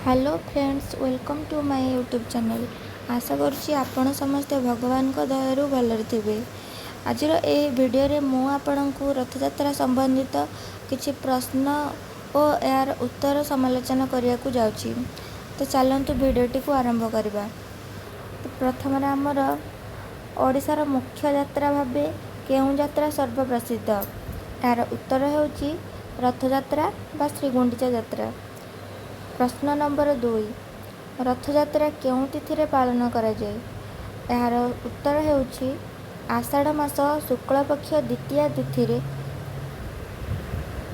Hello friends, welcome to my YouTube channel. आशा करुँची आपण समस्ते भगवान को दयारू भलरे थे। आज भिडियो मु आपण को रथयात्रा संबंधित किसी प्रश्न और यार उत्तर समालोचना करने को जाऊँगी। तो चलतु भिडियोटी को आरंभ करवा। तो प्रथम आमर ओडिशार मुख्य यात्रा भाव केउं यात्रा सर्वप्रसिद्ध? यार उत्तर होउची रथयात्रा बा श्रीगुंडीचा यात्रा। प्रश्न नंबर 2, रथयात्रा केउं तिथि पालन करा जाए? यार उत्तर होउची आषाढ़ मास शुक्ल पक्ष द्वितीय तिथि रे।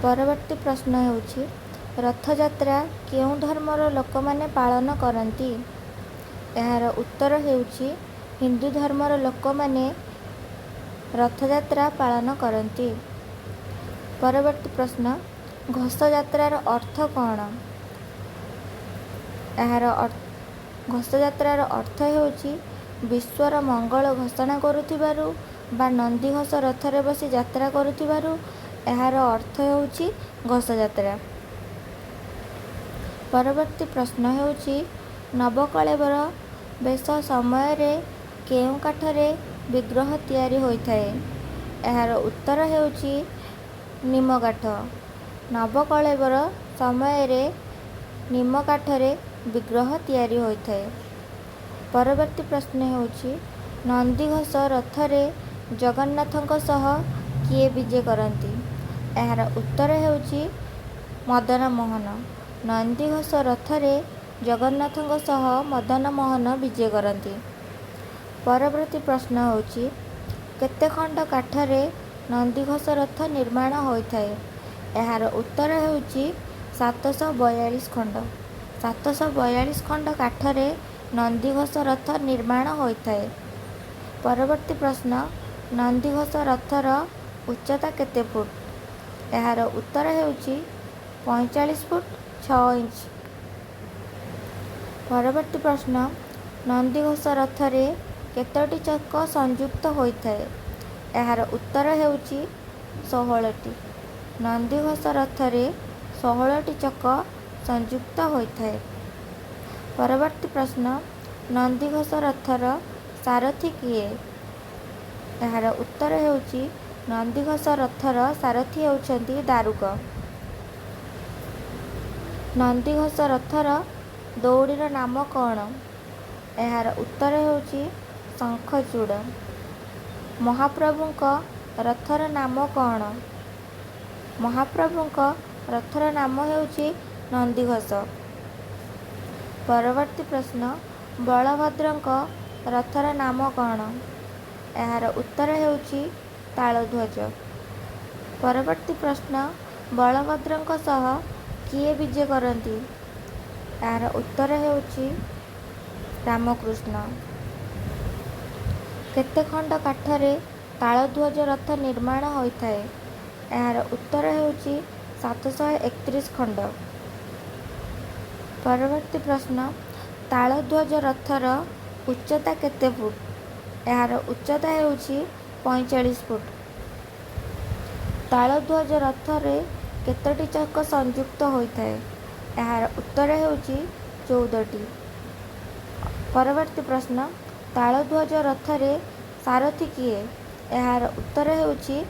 परवर्ती प्रश्न होउची रथयात्रा केउं धर्मर लोक माने पालन करती? यार उत्तर होउची हिंदू धर्मर लोक माने रथयात्रा पालन करती। परवर्ती प्रश्न घोष यात्रार अर्थ कौन? यार घोष यात्रार अर्थ होउची विश्वर मंगल घोषणा करुथिबारु बा नंदीघोष रथरे बसी यात्रा करुथिबारु यार अर्थ होउची घोष यात्रा। परवर्ती प्रश्न होउची नवकलेवर बेश समय रे केउं काठरे विग्रह तैयारी होइथाए? यार उत्तर होउची नीम काठ। नवकलेवर समय रे नीम काठरे विग्रह तैयारी होइथाए। परवर्ती प्रश्न होउची नंदीघोष रथरे जगन्नाथଙ୍କ सह किए विजे करती? यार उत्तर होउची मदन मोहन। नंदीघोष रथरे जगन्नाथଙ୍କ सह मदन मोहन विजे करती। परवर्ती प्रश्न होउची केते खंड काठरे नंदीघोष रथ निर्माण होइथाए? यार उत्तर होउची 742 खंड। 742 खंड काठरे नंदीघोष रथ निर्माण होइथाए। परवर्ती प्रश्न नंदीघोष रथर उच्चता केते फुट? यार उत्तर होउची 45 फुट 6 इंच। परवर्ती प्रश्न नंदीघोष रथरे केतोटी चक संयुक्त होइथाए? यार उत्तर होउची 16टी। नंदीघोष रथरे 16टी चक संयुक्त होइथाए। परवर्ती प्रश्न नंदीघोष रथर सारथी किए? यार उत्तर होउची नंदीघोष रथर सारथी होउछंती दारुक। नंदीघोष रथर दौड़ीर नाम कौन? यार उत्तर होउची शंखचूड़। महाप्रभुंक रथर नाम कौन? महाप्रभुंक रथर नाम होउची नंदीघोष। परवर्ती प्रश्न बलभद्रंक रथर नाम कौन? यार उत्तर होउची तालध्वज। परवर्ती प्रश्न बलभद्रंक सह किए विजे करती? यार उत्तर होउची रामकृष्ण। केते खंड काठरे तालध्वज रथ निर्माण होइथाए? यार उत्तर होउची 731 खंड। परवर्ती प्रश्न तालध्वज रथर उच्चता केते फुट? यार उच्चता होउची 45 फुट। तालध्वज रथरे केतोटी चक संयुक्त होइथाए? यार उत्तर होउची 14टी। परवर्ती प्रश्न तालध्वज रथरे सारथी किए? यार उत्तर होउची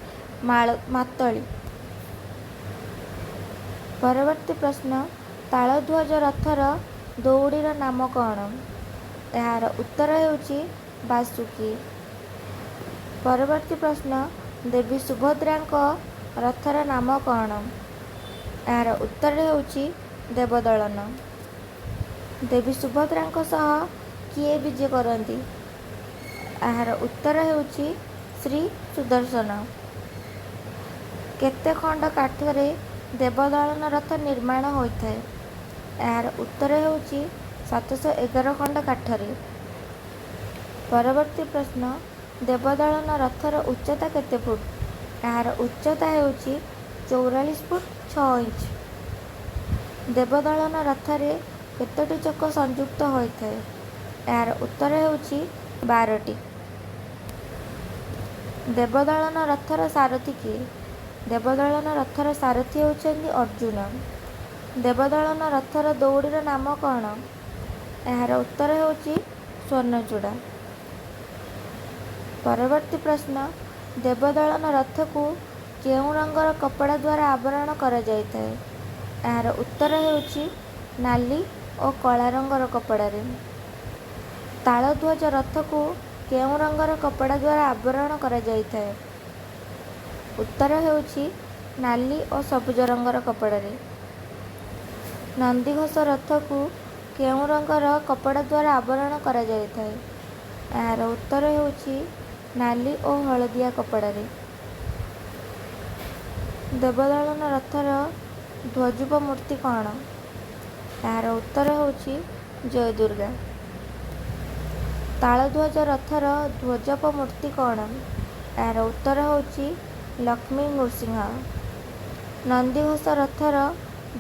मातली। परवर्ती प्रश्न तालध्वज रथर दौड़ीर नाम कौन? यार उत्तर होउची बासुकी। परवर्ती प्रश्न देवी सुभद्रांक रथर नाम कौन? यार उत्तर होउची देवदलन। देवी सुभद्रांक सह किए विजे करती? यार उत्तर होउची श्री सुदर्शन। केते खंड काठरे देवदलन रथ निर्माण होइथाए? यार उत्तर होउची 711 खंड काठरे। परवर्ती प्रश्न देवदलन रथर उच्चता केते फुट? यार उच्चता होउची 44 फुट 6 इंच। देवदलन रथरे केतोटी चक संयुक्त होइथाए? यार उत्तर होउची 12टी। देवदलन रथर सारथी किए? देवदलन रथर सारथी होउछंती अर्जुन। ଦେବଦଳନ ରଥର ଦଉଡ଼ିର ନାମ କ'ଣ? ଏହାର ଉତ୍ତର ହେଉଛି ସ୍ୱର୍ଣ୍ଣଚୂଡ଼ା। ପରବର୍ତ୍ତୀ ପ୍ରଶ୍ନ, ଦେବଦଳନ ରଥକୁ କେଉଁ ରଙ୍ଗର କପଡ଼ା ଦ୍ୱାରା ଆବରଣ କରାଯାଇଥାଏ? ଏହାର ଉତ୍ତର ହେଉଛି ନାଲି ଓ କଳା ରଙ୍ଗର କପଡ଼ାରେ। ତାଳଧ୍ୱଜ ରଥକୁ କେଉଁ ରଙ୍ଗର କପଡ଼ା ଦ୍ୱାରା ଆବରଣ କରାଯାଇଥାଏ? ଉତ୍ତର ହେଉଛି ନାଲି ଓ ସବୁଜ ରଙ୍ଗର କପଡ଼ାରେ। ନନ୍ଦିଘୋଷ ରଥକୁ କେଉଁ ରଙ୍ଗର କପଡ଼ା ଦ୍ୱାରା ଆବରଣ କରାଯାଇଥାଏ? ଏହାର ଉତ୍ତର ହେଉଛି ନାଲି ଓ ହଳଦିଆ କପଡ଼ାରେ। ଦେବଦଳନ ରଥର ଧ୍ୱଜୂପ ମୂର୍ତ୍ତି କ'ଣ? ଏହାର ଉତ୍ତର ହେଉଛି ଜୟଦୁର୍ଗା। ତାଳଧ୍ୱଜ ରଥର ଧ୍ୱଜପ ମୂର୍ତ୍ତି କ'ଣ? ଏହାର ଉତ୍ତର ହେଉଛି ଲକ୍ଷ୍ମୀ ନୃସିଂହ। ନନ୍ଦିଘୋଷ ରଥର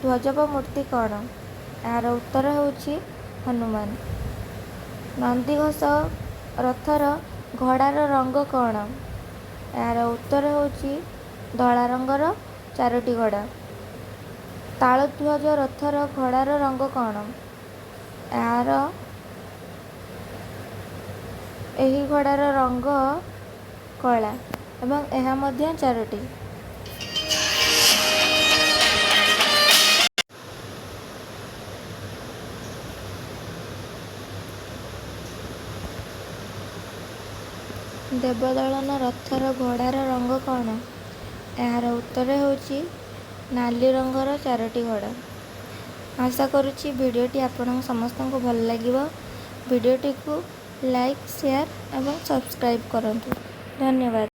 ଧ୍ୱଜପ ମୂର୍ତ୍ତି କ'ଣ? ଏହାର ଉତ୍ତର ହେଉଛି ହନୁମାନ। ନନ୍ଦିଘୋଷ ରଥର ଘୋଡ଼ାର ରଙ୍ଗ କ'ଣ? ଏହାର ଉତ୍ତର ହେଉଛି ଧଳା ରଙ୍ଗର 4ଟି ଘୋଡ଼ା। ତାଳଧ୍ୱଜ ରଥର ଘୋଡ଼ାର ରଙ୍ଗ କ'ଣ? ଏହି ଘୋଡ଼ାର ରଙ୍ଗ କଳା ଏବଂ ଏହା ମଧ୍ୟ 4ଟି। ଦେବଦଳନ ରଥର ଘୋଡ଼ାର ରଙ୍ଗ କ'ଣ? ଏହାର ଉତ୍ତର ହେଉଛି ନାଲି ରଙ୍ଗର 4ଟି ଘୋଡ଼ା। ଆଶା କରୁଛି ଭିଡ଼ିଓଟି ଆପଣଙ୍କ ସମସ୍ତଙ୍କୁ ଭଲ ଲାଗିବ। ଭିଡ଼ିଓଟିକୁ ଲାଇକ୍, ସେୟାର ଏବଂ ସବସ୍କ୍ରାଇବ୍ କରନ୍ତୁ। ଧନ୍ୟବାଦ।